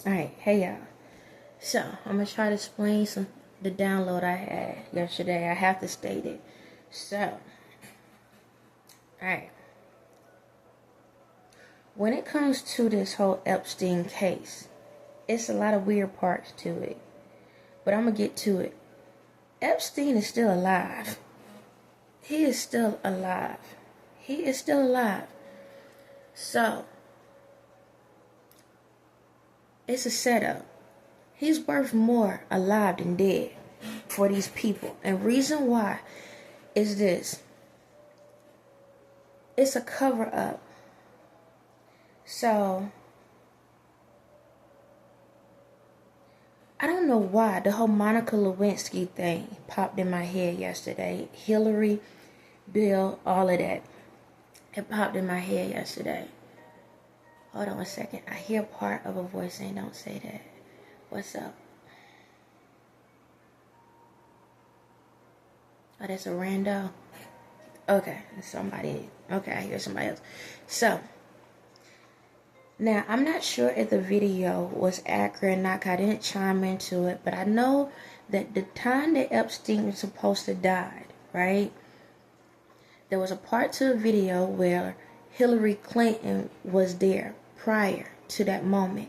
Alright, hey y'all. So, I'm gonna try to explain the download I had yesterday. I have to state it. So, alright. When it comes to this whole Epstein case, it's a lot of weird parts to it. But I'm gonna get to it. Epstein is still alive. He is still alive. He is still alive. So, it's a setup. He's worth more alive than dead for these people. And reason why is this. It's a cover up. So, I don't know why the whole Monica Lewinsky thing popped in my head yesterday. Hillary, Bill, all of that. It popped in my head yesterday. Hold on a second. I hear part of a voice saying, don't say that. What's up? Oh, that's a rando? Okay, somebody. Okay, I hear somebody else. So, now, I'm not sure if the video was accurate or not, 'cause I didn't chime into it, but I know that the time that Epstein was supposed to die, right, there was a part to the video where Hillary Clinton was there prior to that moment.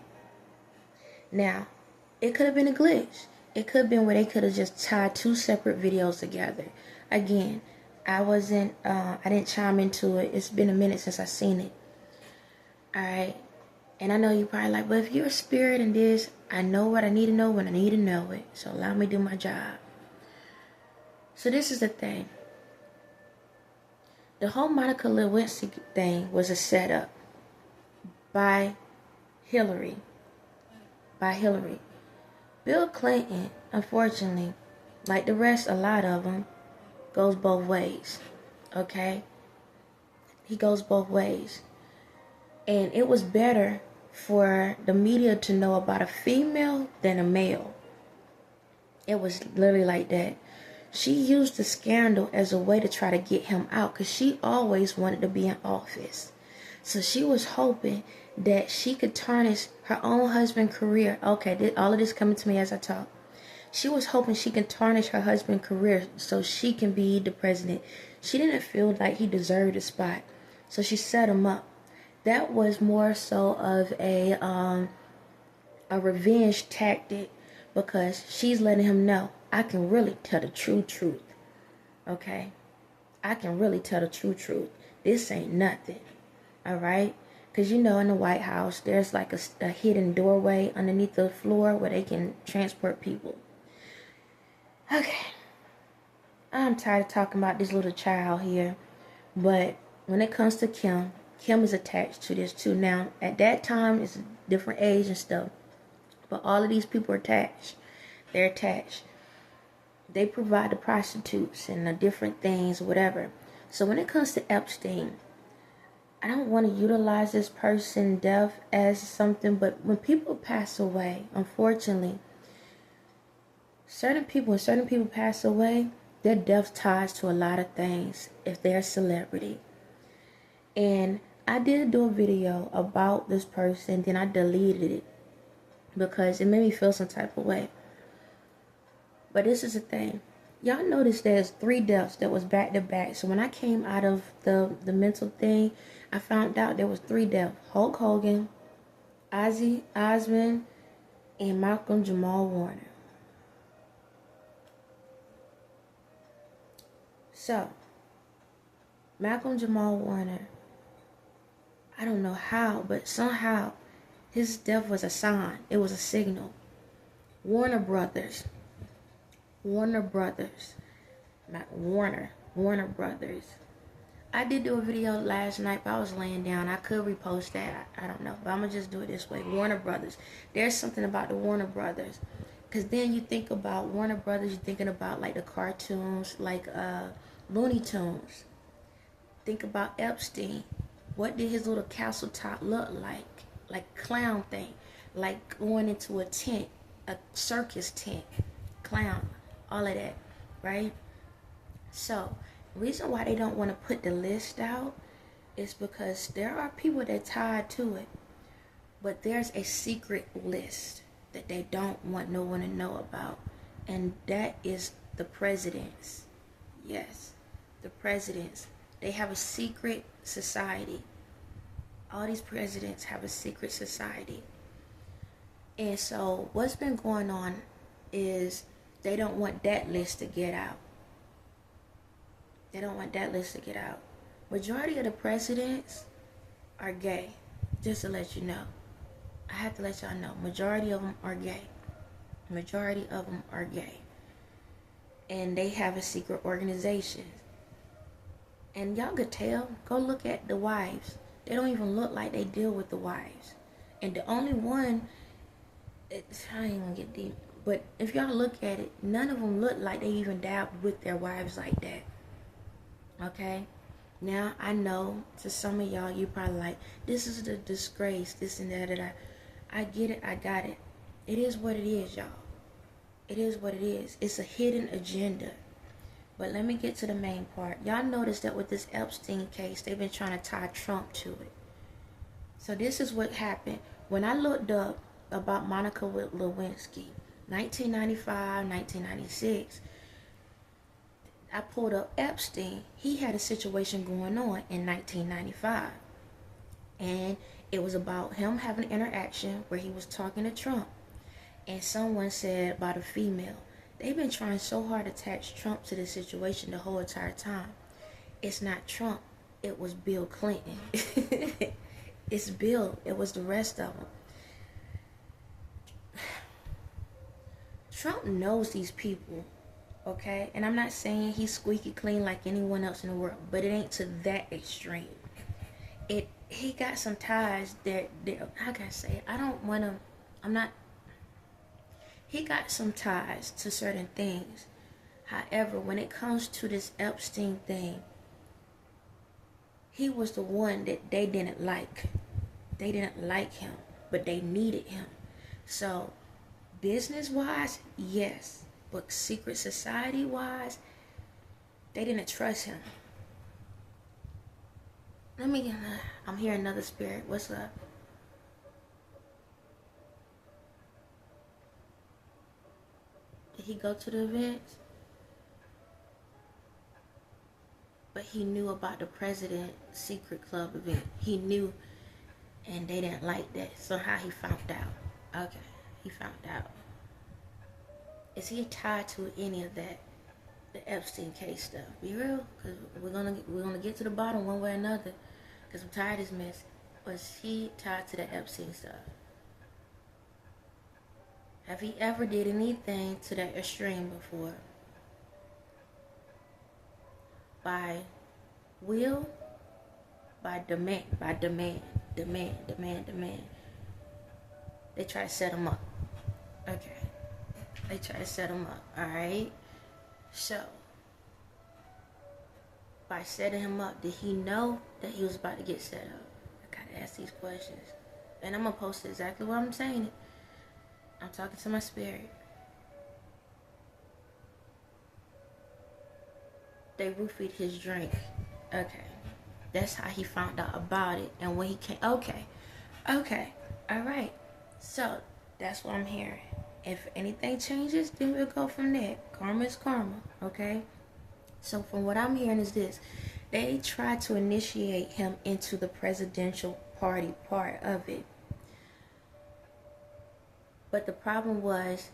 Now, it could have been a glitch. It could have been where they could have just tied two separate videos together. Again, I didn't chime into it. It's been a minute since I seen it. Alright. And I know you're probably like, but if you're a spirit in this, I know what I need to know when I need to know it. So allow me to do my job. So this is the thing. The whole Monica Lewinsky thing was a setup by Hillary. Bill Clinton, unfortunately, like the rest, a lot of them, goes both ways. Okay? He goes both ways. And it was better for the media to know about a female than a male. It was literally like that. She used the scandal as a way to try to get him out, because she always wanted to be in office. So she was hoping that she could tarnish her own husband's career. Okay, all of this coming to me as I talk. She was hoping she can tarnish her husband's career so she can be the president. She didn't feel like he deserved a spot, so she set him up. That was more so of a revenge tactic, because she's letting him know, I can really tell the true truth. Okay? I can really tell the true truth. This ain't nothing. Alright? Because you know in the White House, there's like a hidden doorway underneath the floor where they can transport people. Okay. I'm tired of talking about this little child here. But when it comes to Kim is attached to this too. Now, at that time, it's a different age and stuff. But all of these people are attached. They're attached. They provide the prostitutes and the different things, whatever. So when it comes to Epstein, I don't want to utilize this person's death as something, but when people pass away, unfortunately, when certain people pass away, their death ties to a lot of things if they're a celebrity. And I did do a video about this person, then I deleted it because it made me feel some type of way. But this is the thing. Y'all notice there's 3 deaths that was back to back. So when I came out of the mental thing, I found out there was 3 deaths. Hulk Hogan, Ozzy Osbourne, and Malcolm Jamal Warner. So, Malcolm Jamal Warner, I don't know how, but somehow his death was a sign. It was a signal. Warner Brothers. I did do a video last night, but I was laying down. I could repost that. I don't know, but I'm going to just do it this way. Warner Brothers. There's something about the Warner Brothers. Because then you think about Warner Brothers, you're thinking about like the cartoons, like Looney Tunes. Think about Epstein. What did his little castle top look like? Like clown thing. Like going into a tent, a circus tent. Clown. All of that. Right? So, the reason why they don't want to put the list out is because there are people that tied to it. But there's a secret list that they don't want no one to know about. And that is the presidents. Yes, the presidents. They have a secret society. All these presidents have a secret society. And so what's been going on is they don't want that list to get out. They don't want that list to get out. Majority of the presidents are gay. Just to let you know. I have to let y'all know. Majority of them are gay. Majority of them are gay. And they have a secret organization. And y'all could tell. Go look at the wives. They don't even look like they deal with the wives. And the only one, I ain't gonna get deep, but if y'all look at it, none of them look like they even dabbed with their wives like that. Okay? Now, I know to some of y'all, you probably like, this is the disgrace, this and that. I get it, I got it. It is what it is, y'all. It is what it is. It's a hidden agenda. But let me get to the main part. Y'all notice that with this Epstein case, they've been trying to tie Trump to it. So this is what happened. When I looked up about Monica Lewinsky, 1995, 1996, I pulled up Epstein. He had a situation going on in 1995. And it was about him having an interaction where he was talking to Trump. And someone said about a female. They've been trying so hard to attach Trump to this situation the whole entire time. It's not Trump. It was Bill Clinton. It's Bill. It was the rest of them. Trump knows these people. Okay? And I'm not saying he's squeaky clean like anyone else in the world. But it ain't to that extreme. He got some ties that how can I say it? I don't want to, I'm not, he got some ties to certain things. However, when it comes to this Epstein thing, he was the one that they didn't like. They didn't like him, but they needed him. So, business-wise, yes. But secret society-wise, they didn't trust him. I'm hearing another spirit. What's up? Did he go to the events? But he knew about the president secret club event. He knew, and they didn't like that. So how he found out? Okay, he found out. Is he tied to any of that? The Epstein case stuff. Be real, because we're gonna get to the bottom one way or another. Because I'm tired of this mess. Was he tied to the Epstein stuff? Have he ever did anything to that extreme before? By will? By demand. Demand. They try to set him up. Okay. They try to set him up. Alright? So, by setting him up, did he know that he was about to get set up? I gotta ask these questions. And I'm gonna post exactly what I'm saying it. I'm talking to my spirit. They roofied his drink. Okay. That's how he found out about it. And when he came, okay. Alright. So, that's what I'm hearing. If anything changes, then we'll go from there. Karma is karma, okay? So from what I'm hearing is this. They tried to initiate him into the presidential party part of it. But the problem was,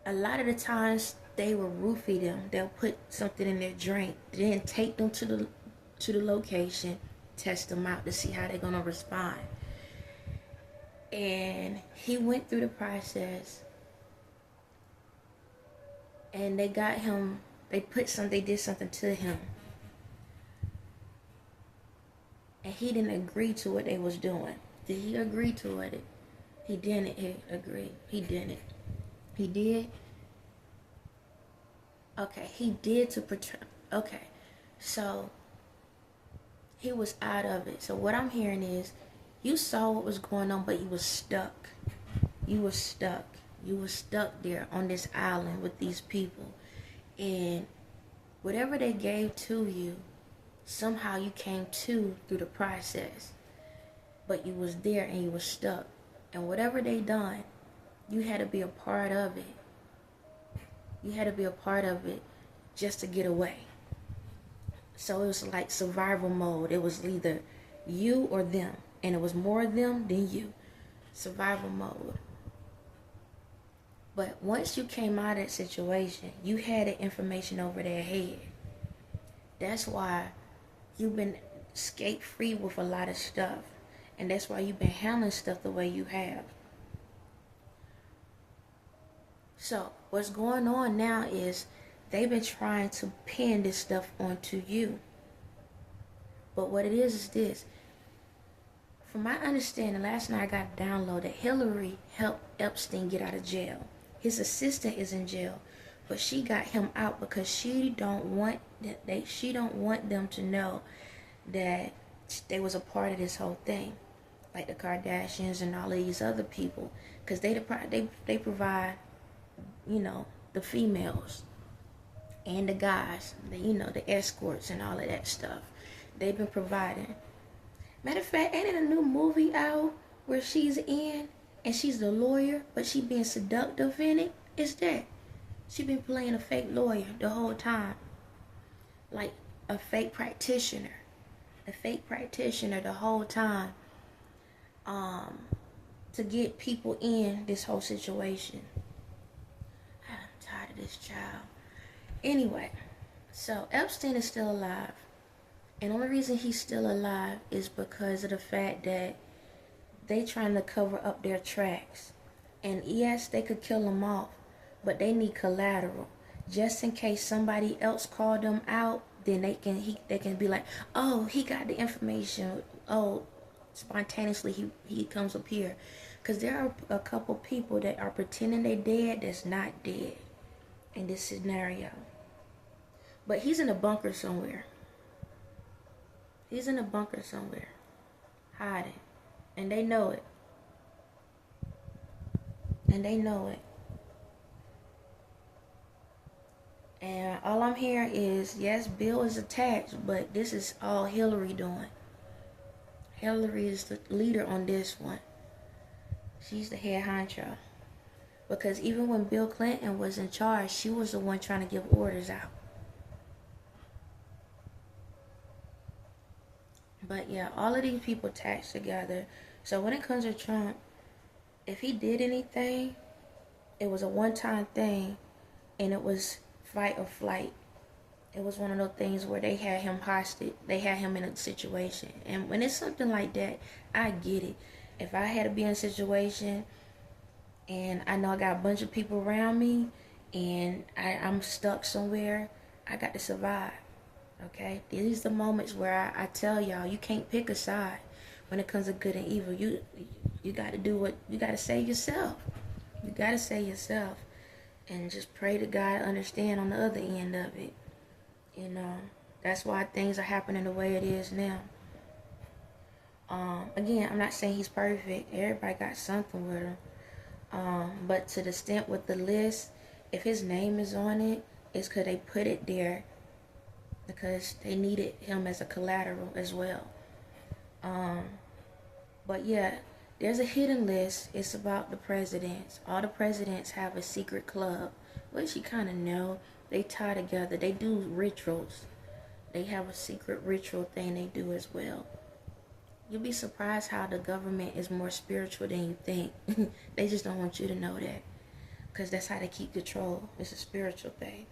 a lot of the times they will roofie them. They'll put something in their drink, then take them to the location, test them out to see how they're going to respond. And he went through the process, and they got him, they did something to him. And he didn't agree to what they was doing. Did he agree to it? He didn't agree. He didn't. He did? Okay, he did to portray. Okay, so he was out of it. So what I'm hearing is, you saw what was going on, but you was stuck. You was stuck. You was stuck there on this island with these people. And whatever they gave to you, somehow you came to through the process. but you was there and you was stuck. And whatever they done, you had to be a part of it. You had to be a part of it just to get away. So it was like survival mode. It was either you or them. And it was more them than you. Survival mode. But once you came out of that situation, you had the information over their head. That's why you've been escape free with a lot of stuff. And that's why you've been handling stuff the way you have. So what's going on now is they've been trying to pin this stuff onto you. But what it is this. From my understanding, last night I got a download that Hillary helped Epstein get out of jail. His assistant is in jail, but she got him out because she don't want them to know that they was a part of this whole thing, like the Kardashians and all of these other people, because they provide, you know, the females and the guys, the escorts and all of that stuff. They've been providing. Matter of fact, ain't it a new movie out where she's in and she's the lawyer, but she being seductive in it? It's that. She been playing a fake lawyer the whole time. Like a fake practitioner. A fake practitioner the whole time. To get people in this whole situation. I'm tired of this child. Anyway, so Epstein is still alive. And the only reason he's still alive is because of the fact that they trying to cover up their tracks. And yes, they could kill him off, but they need collateral. Just in case somebody else called them out, then they can be like, oh, he got the information. Oh, spontaneously he comes up here. Because there are a couple people that are pretending they dead that's not dead in this scenario. But he's in a bunker somewhere. He's in a bunker somewhere, hiding, and they know it. And they know it. And all I'm hearing is, yes, Bill is attached, but this is all Hillary doing. Hillary is the leader on this one. She's the head honcho. Because even when Bill Clinton was in charge, she was the one trying to give orders out. But yeah, all of these people attached together. So when it comes to Trump, if he did anything, it was a one-time thing, and it was fight or flight. It was one of those things where they had him hostage. They had him in a situation. And when it's something like that, I get it. If I had to be in a situation and I know I got a bunch of people around me and I'm stuck somewhere, I got to survive. Okay, these are the moments where I tell y'all, you can't pick a side when it comes to good and evil. You got to do what you got to save yourself. You got to save yourself, and just pray to God understand on the other end of it. You know, that's why things are happening the way it is now. Again, I'm not saying he's perfect. Everybody got something with him. But to the extent with the list, if his name is on it, it's because they put it there because they needed him as a collateral as well. But yeah, there's a hidden list. It's about the presidents. All the presidents have a secret club, which you kind of know. They tie together. They do rituals. They have a secret ritual thing they do as well. You'll be surprised how the government is more spiritual than you think. They just don't want you to know that, because that's how they keep control. It's a spiritual thing.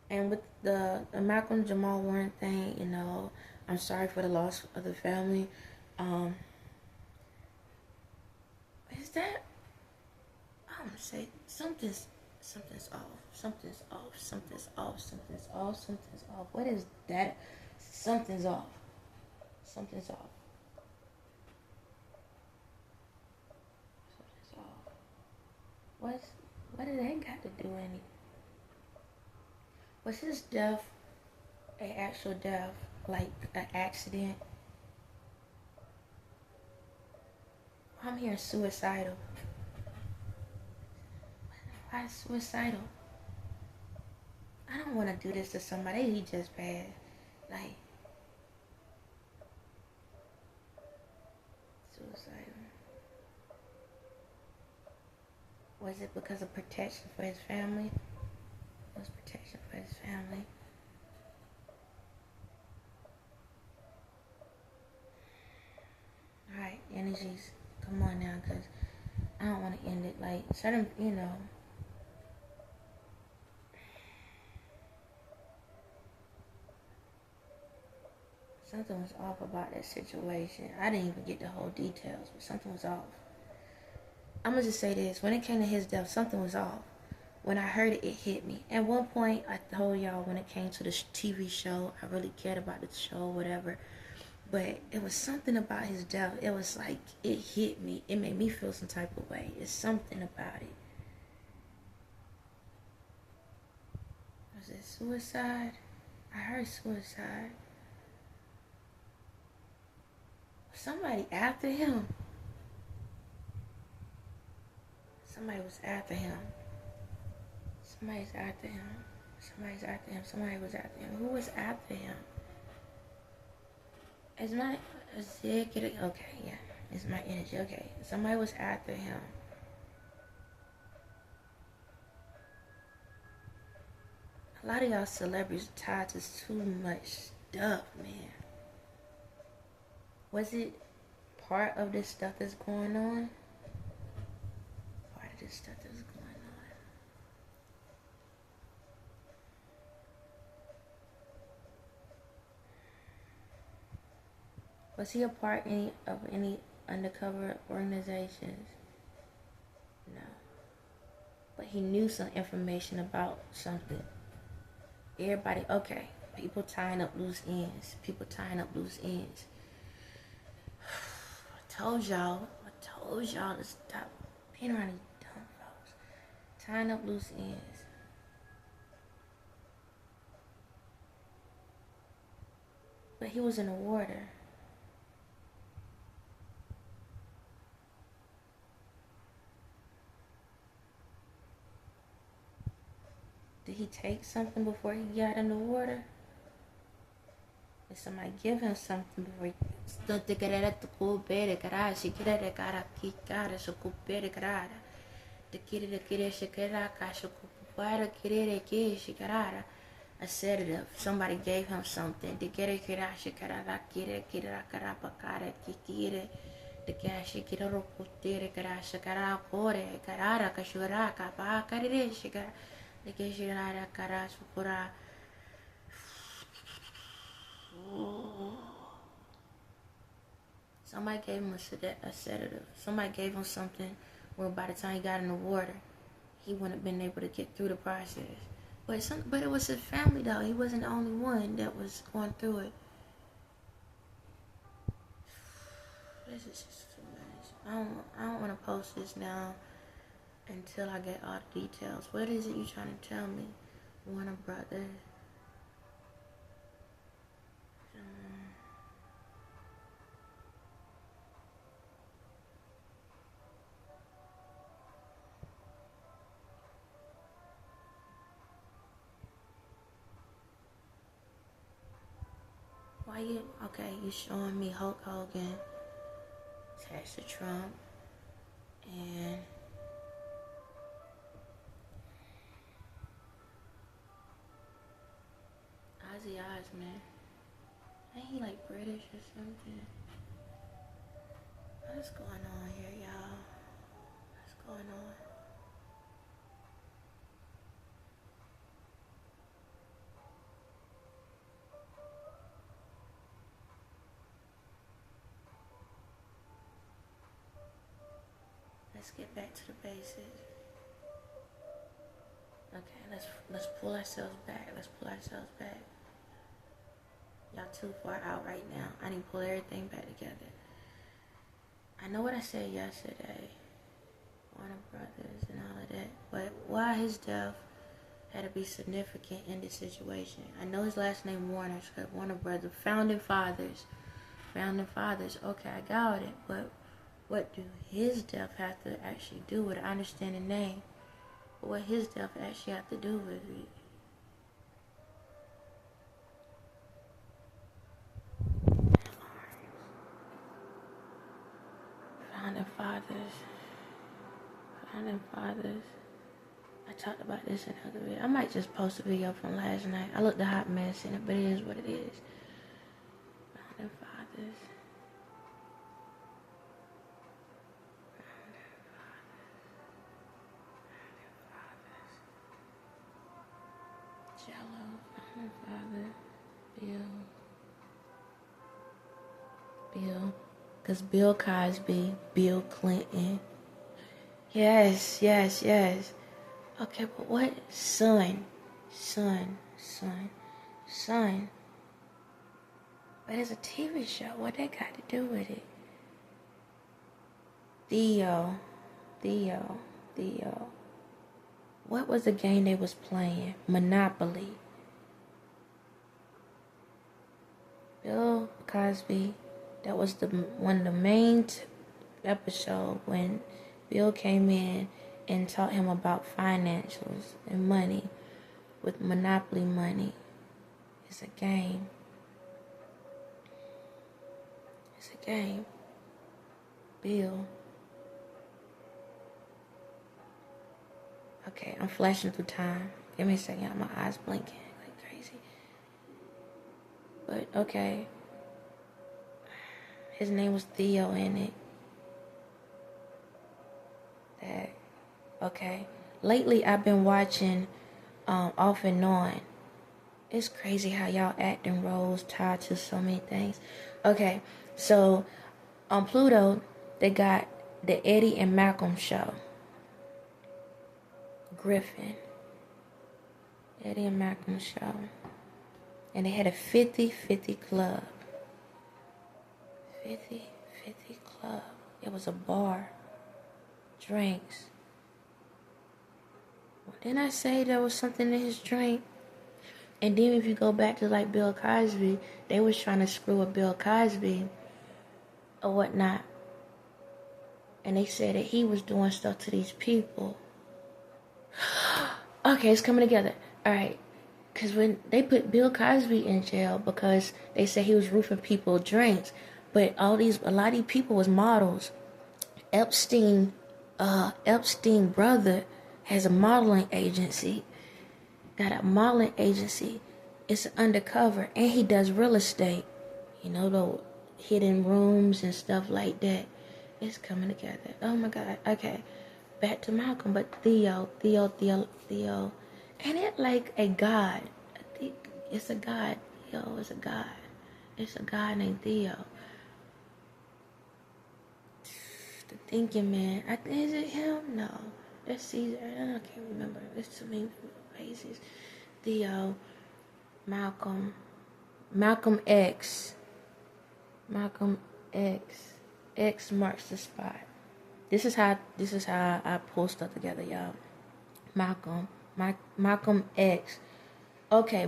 And with the Malcolm Jamal Warren thing, you know, I'm sorry for the loss of the family. Is that? I'm gonna say something's off. Something's off. Something's off. Something's off. Something's off. What is that? Something's off. Something's off. Something's off. What did that got to do anything? Was his death an actual death, like an accident? I'm hearing suicidal. Why suicidal? I don't want to do this to somebody. He just bad. Like, Was it because of protection for his family? It was protection for his family. Alright, energies, come on now, because I don't want to end it like certain, something was off about that situation. I didn't even get the whole details, but something was off. I'm going to just say this. When it came to his death, something was off. When I heard it, it hit me. At one point, I told y'all when it came to the TV show, I really cared about the show, whatever. But it was something about his death. It was like, it hit me. It made me feel some type of way. It's something about it. Was it suicide? I heard suicide. Somebody after him. Somebody was after him. Somebody's after him. Somebody's after him. Somebody was after him. Who was after him? It's my executive. Okay, yeah. It's my energy. Okay. Somebody was after him. A lot of y'all celebrities are tied to too much stuff, man. Was it part of this stuff that's going on? Part of this stuff that's going on. Was he a part of any undercover organizations? No. But he knew some information about something. Everybody, okay. People tying up loose ends. People tying up loose ends. I told y'all to stop being around these dumb folks. Tying up loose ends. But he was in the water. Did he take something before he got in the water? Did somebody give him something before he... A sedative. Somebody gave him something. Somebody gave him a sedative. Somebody gave him something where by the time he got in the water, he wouldn't have been able to get through the process. But it was his family though. He wasn't the only one that was going through it. This is just too much. I don't want to post this now until I get all the details. What is it you trying to tell me? Warner Brothers. Why you, okay, you showing me Hulk Hogan attached to Trump and Ozzy Osbourne. Ain't he like British or something? What's going on here, y'all? What's going on? Let's get back to the basics. Okay, let's pull ourselves back. Y'all too far out right now. I need to pull everything back together. I know what I said yesterday. Warner Brothers and all of that. But why his death had to be significant in this situation? I know his last name Warner, because Warner Brothers, founding fathers. Okay, I got it. But what do his death have to actually do with it? I understand the name. But what his death actually have to do with it? Founding Founding fathers. I talked about this in another video. I might just post a video from last night. I looked a hot mess in it, but it is what it is. Founding fathers. Jello, founding father, Bill, because Bill Cosby, Bill Clinton. Yes. Okay, but what? Son. But it's a TV show. What they got to do with it? THEO. What was the game they was playing? Monopoly. Bill Cosby. That was one of the main episodes when Bill came in and taught him about financials and money with Monopoly money. It's a game. Bill. Okay, I'm flashing through time. Give me a second. My eyes blinking like crazy. But, okay. His name was THEO in it. Okay. Lately, I've been watching Off and On. It's crazy how y'all acting roles tied to so many things. Okay, so on Pluto, they got the Eddie and Malcolm show. Griffin. Eddie and Malcolm show. And they had a 50-50 club. 50-50 club. It was a bar. Drinks. Well, didn't I say there was something in his drink? And then if you go back to like Bill Cosby, they was trying to screw with Bill Cosby or whatnot. And they said that he was doing stuff to these people. Okay, it's coming together. Alright. Because when they put Bill Cosby in jail because they said he was roofing people drinks. But a lot of these people was models. Epstein brother has a modeling agency. Got a modeling agency. It's undercover. And he does real estate. You know, the hidden rooms and stuff like that. It's coming together. Oh my God. Okay. Back to Malcolm. But THEO. Ain't it like a god? I think it's a god. THEO is a god. It's a god named THEO. The thinking man. Is it him? No. That's Caesar. I can't remember. It's too many faces. THEO. Malcolm X. X marks the spot. This is how I pull stuff together, y'all. Malcolm X. Okay,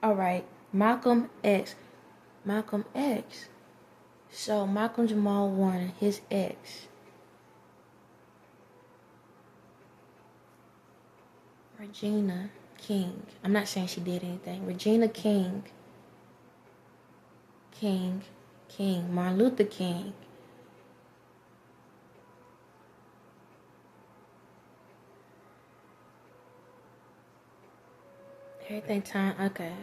all right. Malcolm X. So Malcolm Jamal Warner, his ex. Regina King. I'm not saying she did anything. Regina King. Martin Luther King. Everything time. Okay.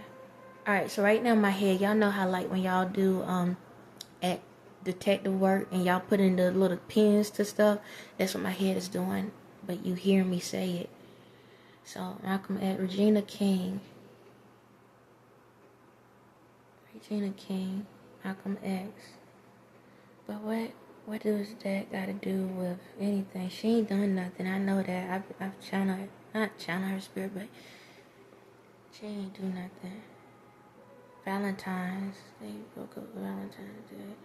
Alright, so right now in my head, y'all know how like when y'all do at detective work and y'all put in the little pins to stuff, that's what my head is doing. But you hear me say it. So Malcolm X, Regina King, Malcolm X. But what does that got to do with anything? She ain't done nothing. I know that. I've channeled, not channeled her spirit, but she ain't do nothing. Valentine's, they broke up Valentine's Day.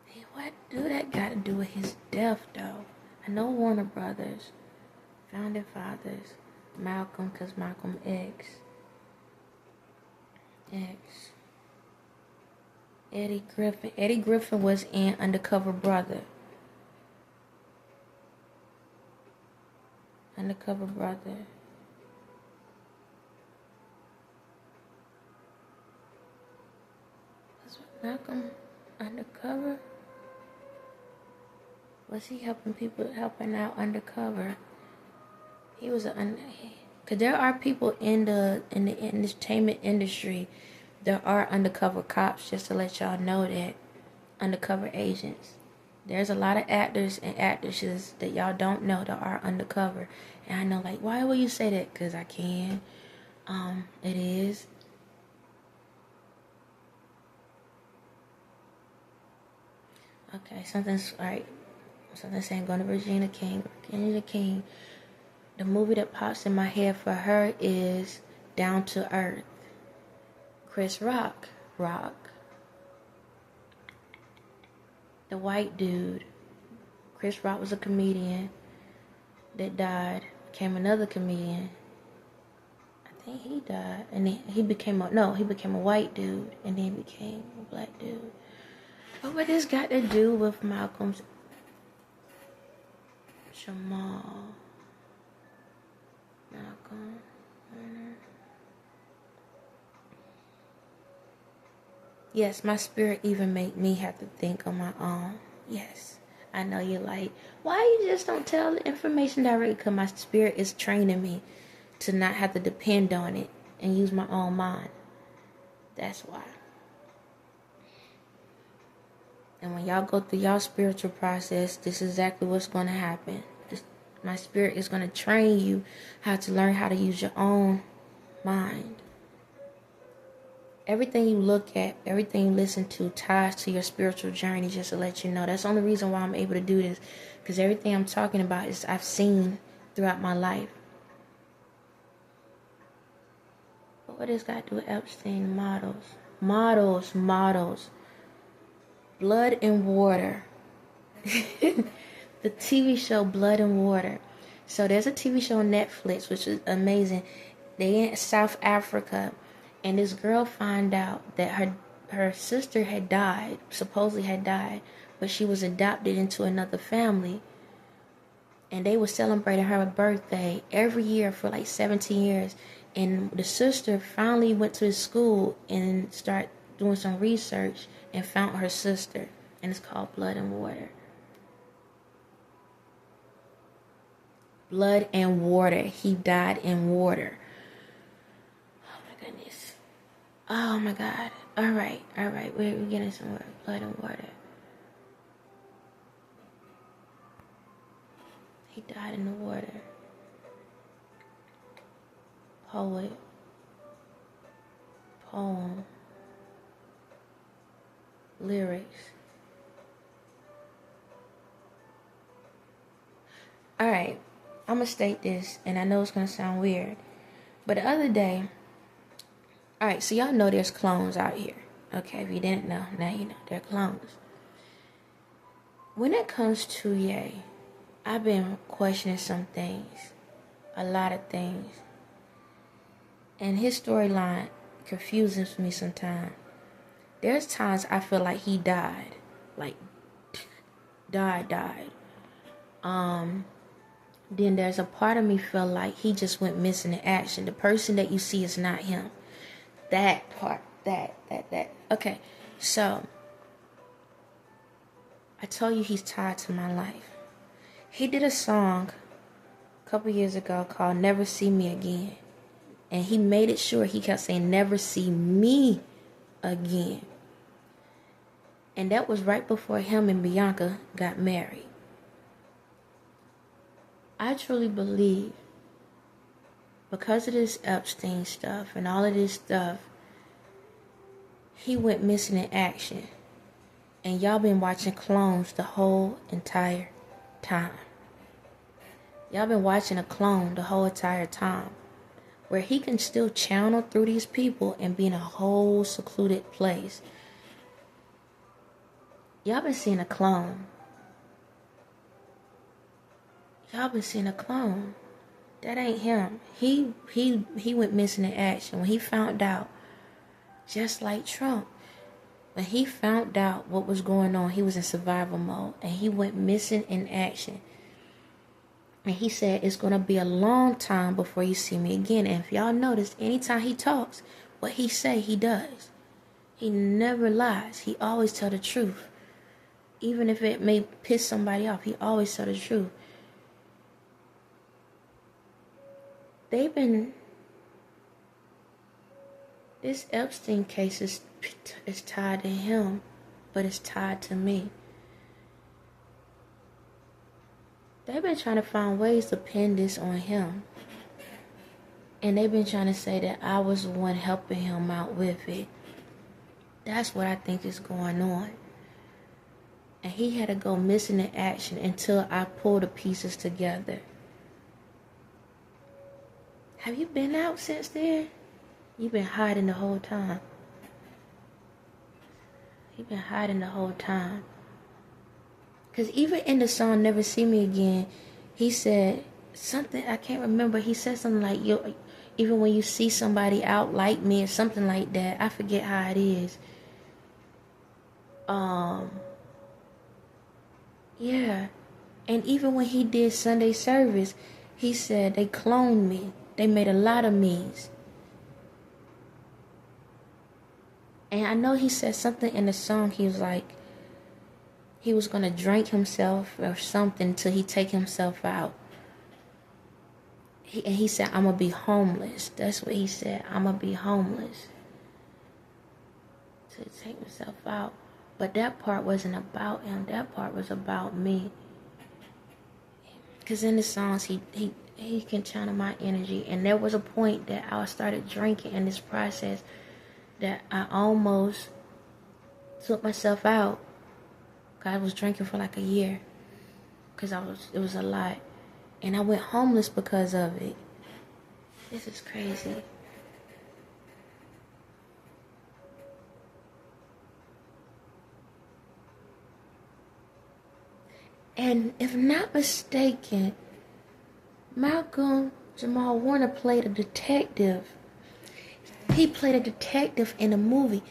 Hey, what do that got to do with his death though? I know Warner Brothers. Founding fathers, Malcolm, because Malcolm X. Eddie Griffin. Eddie Griffin was in Undercover Brother. Was Malcolm undercover? Was he helping people, helping out undercover? He was because there are people in the entertainment industry. There are undercover cops, just to let y'all know that. Undercover agents. There's a lot of actors and actresses that y'all don't know that are undercover. And I know, like, why will you say that? Because I can. It is. Okay, something's right. Something's saying going to Regina King. Regina King. The movie that pops in my head for her is Down to Earth. Chris Rock. The white dude. Chris Rock was a comedian that died. Became another comedian. I think he died. And then he became a white dude. And then he became a black dude. But what this got to do with Malcolm's JAMAL? Malcolm. Yes, my spirit even make me have to think on my own. Yes, I know you're like, why you just don't tell the information directly? Because my spirit is training me to not have to depend on it and use my own mind. That's why. And when y'all go through y'all spiritual process, this is exactly what's going to happen. My spirit is going to train you how to learn how to use your own mind. Everything you look at, everything you listen to ties to your spiritual journey, just to let you know. That's the only reason why I'm able to do this. Because everything I'm talking about is I've seen throughout my life. But what does got to do with Epstein? Models. Blood and Water. The TV show Blood and Water. So there's a TV show on Netflix, which is amazing. They in South Africa. And this girl found out that her sister had died, supposedly had died, but she was adopted into another family. And they were celebrating her birthday every year for like 17 years. And the sister finally went to the school and started doing some research and found her sister. And it's called Blood and Water. Blood and Water. He died in water. Oh my God. All right. We're getting somewhere. Blood and Water. He died in the water. Poet. Poem. Lyrics. All right. I'm going to state this, and I know it's going to sound weird. But the other day, alright, so y'all know there's clones out here. Okay, if you didn't know, now you know. They're clones. When it comes to Ye, I've been questioning some things. A lot of things. And his storyline confuses me sometimes. There's times I feel like he died. Like, died. Then there's a part of me feel like he just went missing in action. The person that you see is not him. That part, that. Okay, so I told you he's tied to my life. He did a song a couple years ago called Never See Me Again. And he made it sure he kept saying, never see me again. And that was right before him and Bianca got married. I truly believe, because of this Epstein stuff and all of this stuff, he went missing in action. And y'all been watching clones the whole entire time. Y'all been watching a clone the whole entire time. Where he can still channel through these people and be in a whole secluded place. Y'all been seeing a clone. Y'all been seeing a clone. That ain't him. He went missing in action. When he found out, just like Trump, when he found out what was going on, he was in survival mode. And he went missing in action. And he said, it's going to be a long time before you see me again. And if y'all notice, anytime he talks, what he say, he does. He never lies. He always tell the truth. Even if it may piss somebody off, he always tell the truth. This Epstein case is tied to him, but it's tied to me. They've been trying to find ways to pin this on him. And they've been trying to say that I was the one helping him out with it. That's what I think is going on. And he had to go missing in action until I pulled the pieces together. Have you been out since then? You've been hiding the whole time. You've been hiding the whole time. Because even in the song Never See Me Again, he said something, I can't remember. He said something like, even when you see somebody out like me or something like that. I forget how it is. Yeah. And even when he did Sunday service, he said they cloned me. They made a lot of me's. And I know he said something in the song. He was like, he was going to drink himself or something till he take himself out. And he said, I'm going to be homeless. That's what he said. I'm going to be homeless. To take himself out. But that part wasn't about him. That part was about me. Because in the songs, he can channel my energy. And there was a point that I started drinking in this process that I almost took myself out. I was drinking for like a year. Because it was a lot. And I went homeless because of it. This is crazy. And if not mistaken, Jamal Warner played a detective. He played a detective in a movie.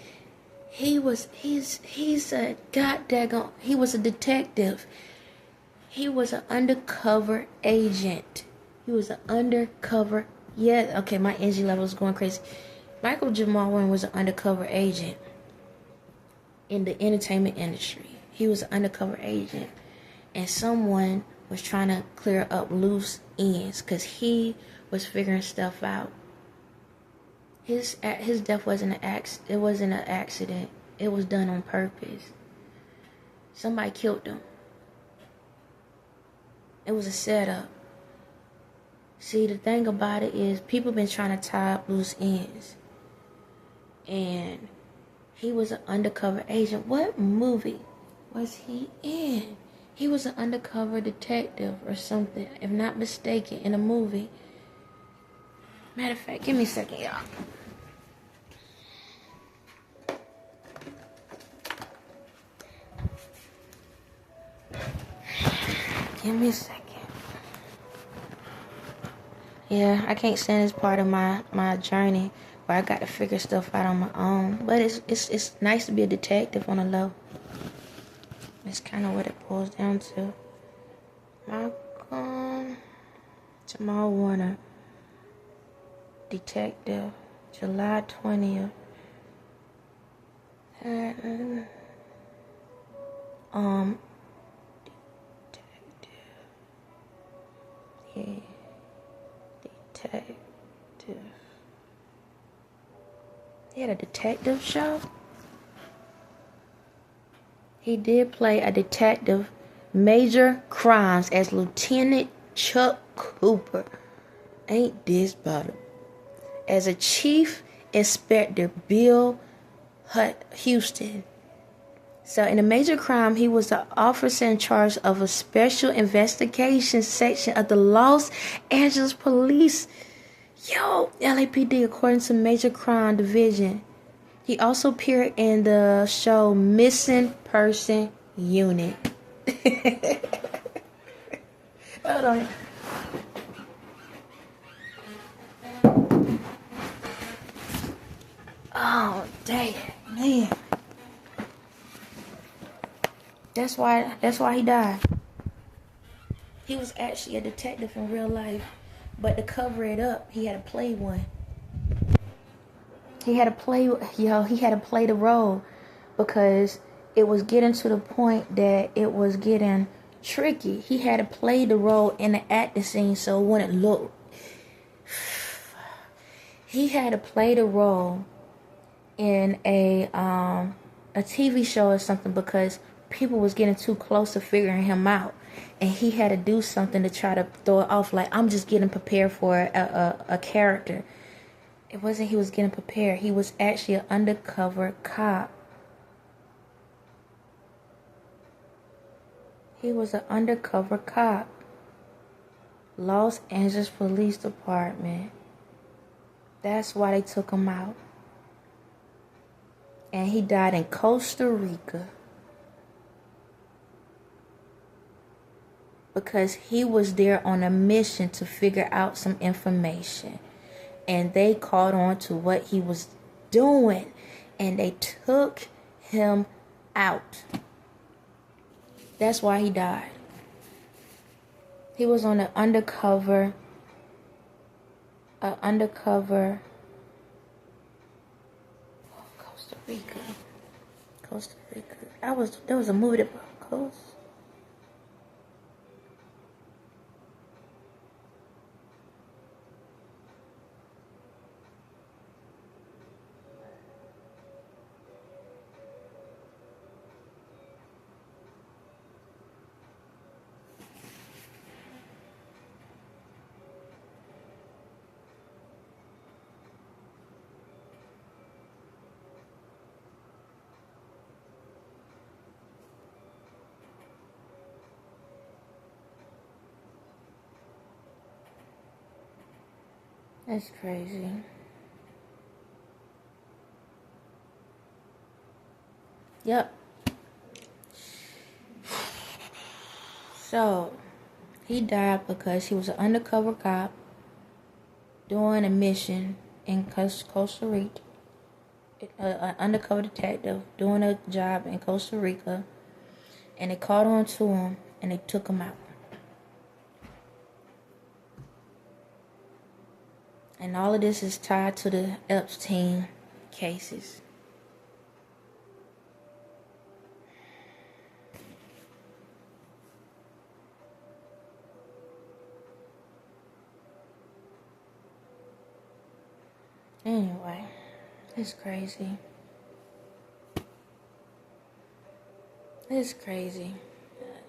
He was a goddaggone, he was a detective. He was an undercover agent. He was an undercover, yeah, okay, my energy level is going crazy. Jamal Warner was an undercover agent in the entertainment industry. He was an undercover agent. And someone was trying to clear up loose ends because he was figuring stuff out. His death wasn't an accident. It wasn't an accident. It was done on purpose. Somebody killed him. It was a setup. See, the thing about it is people been trying to tie up loose ends. And he was an undercover agent. What movie was he in? He was an undercover detective or something, if not mistaken, in a movie. Matter of fact, give me a second, y'all. Give me a second. Yeah, I can't stand this part of my journey where I got to figure stuff out on my own. But it's nice to be a detective on the low. That's kind of what it boils down to. Jamal Warner, detective, July 20th. Detective. Yeah. Detective. He had a detective show? He did play a detective, major crimes, as Lieutenant Chuck Cooper. Ain't this about him? As a Chief Inspector Bill Houston. So in a major crime, he was the officer in charge of a special investigation section of the Los Angeles Police. LAPD, according to Major Crime Division. He also appeared in the show Missing Person Unit. Hold on. Oh, dang, man. That's why he died. He was actually a detective in real life, but to cover it up, he had to play one. He had to play the role because it was getting to the point that it was getting tricky. He had to play the role in the acting scene so it wouldn't look. He had to play the role in a TV show or something because people was getting too close to figuring him out, and he had to do something to try to throw it off. Like, I'm just getting prepared for a character. It wasn't he was getting prepared. He was actually an undercover cop. He was an undercover cop. Los Angeles Police Department. That's why they took him out. And he died in Costa Rica. Because he was there on a mission to figure out some information. And they caught on to what he was doing. And they took him out. That's why he died. He was on an undercover Costa Rica. There was a movie that Costa. That's crazy. Yep. So, he died because he was an undercover cop doing a mission in Costa Rica. An undercover detective doing a job in Costa Rica. And they caught on to him and they took him out. And all of this is tied to the EPSTEIN cases. Anyway, it's crazy. It's crazy.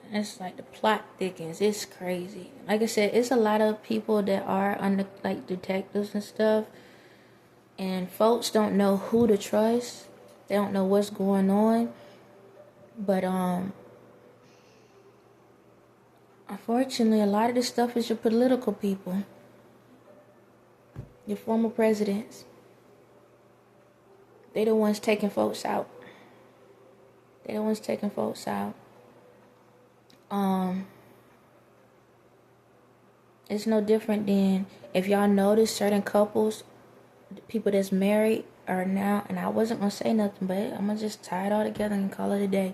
It's like the plot thickens. It's crazy. Like I said, it's a lot of people that are under like detectives and stuff, and folks don't know who to trust. They don't know what's going on. But unfortunately, a lot of this stuff is your political people, your former presidents. They the ones taking folks out. They the ones taking folks out. It's no different than if y'all notice certain couples, people that's married are now, and I wasn't gonna say nothing, but I'm gonna just tie it all together and call it a day.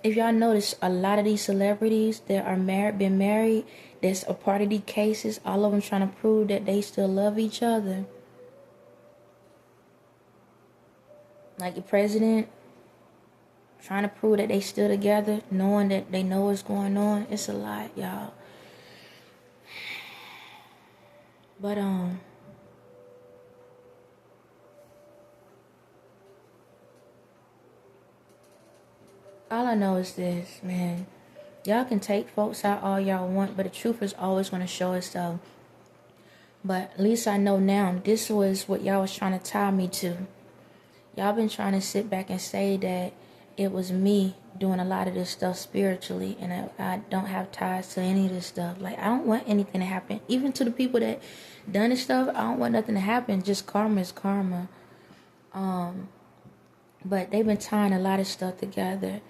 If y'all notice, a lot of these celebrities that are been married, that's a part of these cases, all of them trying to prove that they still love each other. Like the president trying to prove that they still together, knowing that they know what's going on. It's a lot, y'all. But all I know is this, man. Y'all can take folks out all y'all want, but the truth is always going to show itself. But at least I know now, this was what y'all was trying to tie me to. Y'all been trying to sit back and say that it was me doing a lot of this stuff spiritually, and I don't have ties to any of this stuff. Like, I don't want anything to happen. Even to the people that done this stuff, I don't want nothing to happen. Just karma is karma. But they've been tying a lot of stuff together.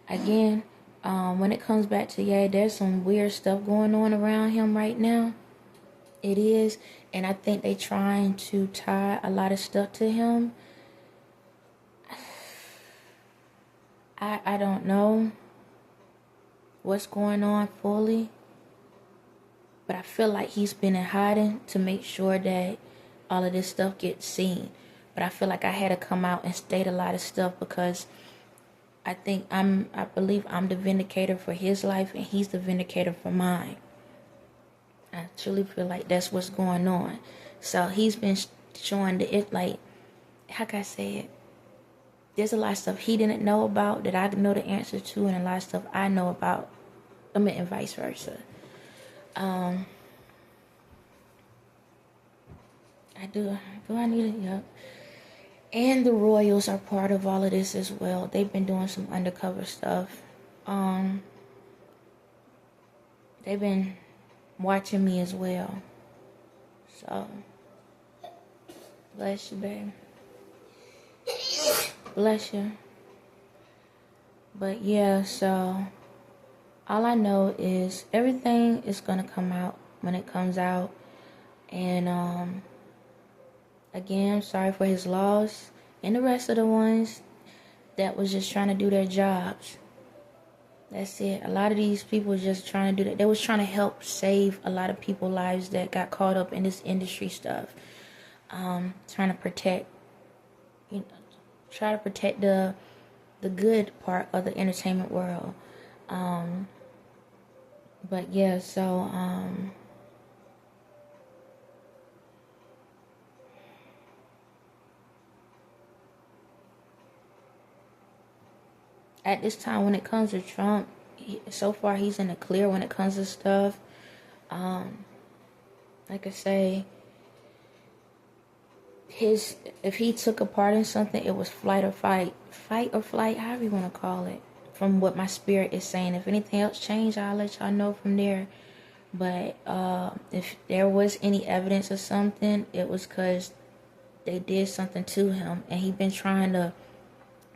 Again, when it comes back to, yeah, there's some weird stuff going on around him right now. It is. And I think they trying to tie a lot of stuff to him. I don't know what's going on fully, but I feel like he's been in hiding to make sure that all of this stuff gets seen. But I feel like I had to come out and state a lot of stuff because I believe I'm the vindicator for his life, and he's the vindicator for mine. I truly feel like that's what's going on. So he's been showing like, how can I say it? There's a lot of stuff he didn't know about that I know the answer to, and a lot of stuff I know about. And vice versa. I do I need it? Yep. And the Royals are part of all of this as well. They've been doing some undercover stuff. They've been watching me as well. So, bless you, babe. Bless you. But yeah, so all I know is everything is gonna come out when it comes out. And again, I'm sorry for his loss and the rest of the ones that was just trying to do their jobs. That's it. A lot of these people just trying to do that. They was trying to help save a lot of people's lives that got caught up in this industry stuff. Trying to protect, try to protect the good part of the entertainment world. But yeah, so at this time, when it comes to Trump, so far he's in the clear when it comes to stuff. Like I say, if he took a part in something, it was fight or flight, however you want to call it. From what my spirit is saying, if anything else changed, I'll let y'all know from there. But if there was any evidence of something, it was because they did something to him, and he's been trying to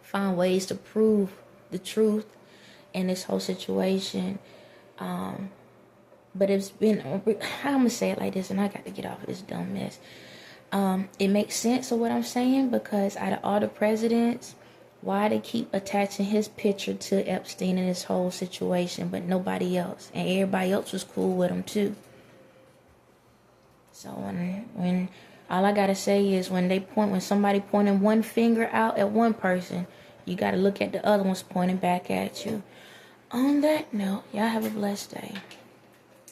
find ways to prove the truth in this whole situation. But it's been, I'm gonna say it like this, and I got to get off of this dumb mess. It makes sense of what I'm saying, because out of all the presidents, why they keep attaching his picture to Epstein in this whole situation, but nobody else, and everybody else was cool with him too. So when all I gotta say is when somebody pointing one finger out at one person, you gotta look at the other ones pointing back at you. On that note, y'all have a blessed day.